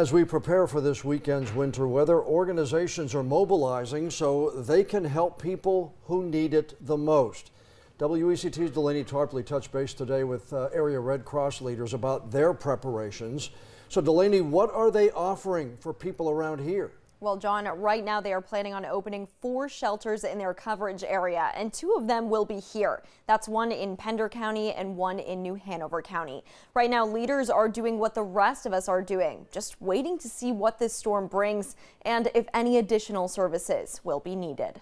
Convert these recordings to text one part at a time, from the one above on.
As we prepare for this weekend's winter weather, organizations are mobilizing so they can help people who need it the most. WECT's Delaney Tarpley touched base today with area Red Cross leaders about their preparations. So Delaney, what are they offering for people around here? Well, John, right now they are planning on opening 4 shelters in their coverage area, and 2 of them will be here. That's one in Pender County and one in New Hanover County. Right now, leaders are doing what the rest of us are doing, just waiting to see what this storm brings and if any additional services will be needed.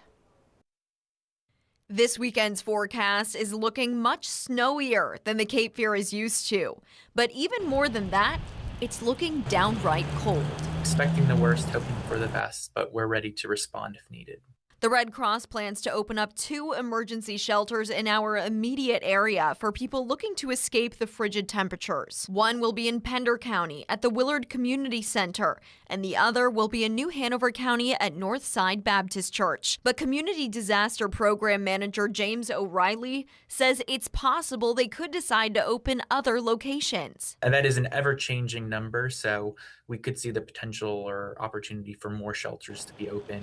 This weekend's forecast is looking much snowier than the Cape Fear is used to. But even more than that, it's looking downright cold. Expecting the worst, hoping for the best, but we're ready to respond if needed. The Red Cross plans to open up 2 emergency shelters in our immediate area for people looking to escape the frigid temperatures. One will be in Pender County at the Willard Community Center, and the other will be in New Hanover County at Northside Baptist Church. But Community Disaster Program Manager James O'Reilly says it's possible they could decide to open other locations. And that is an ever-changing number, so we could see the potential or opportunity for more shelters to be open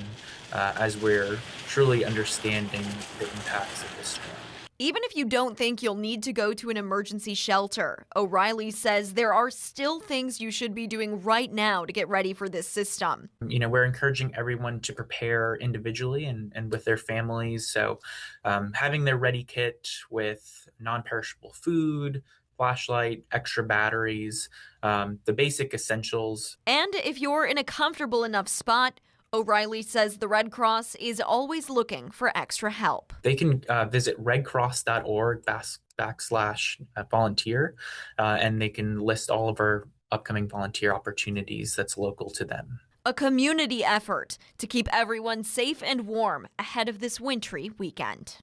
as we're truly understanding the impacts of this storm. Even if you don't think you'll need to go to an emergency shelter, O'Reilly says there are still things you should be doing right now to get ready for this system. You know, we're encouraging everyone to prepare individually and with their families. So having their ready kit with non-perishable food, flashlight, extra batteries, the basic essentials. And if you're in a comfortable enough spot, O'Reilly says the Red Cross is always looking for extra help. They can visit redcross.org/volunteer, and they can list all of our upcoming volunteer opportunities that's local to them. A community effort to keep everyone safe and warm ahead of this wintry weekend.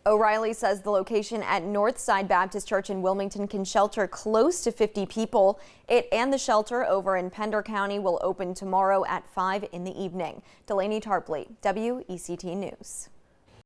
O'Reilly says the location at Northside Baptist Church in Wilmington can shelter close to 50 people. It and the shelter over in Pender County will open tomorrow at 5 in the evening. Delaney Tarpley, WECT News.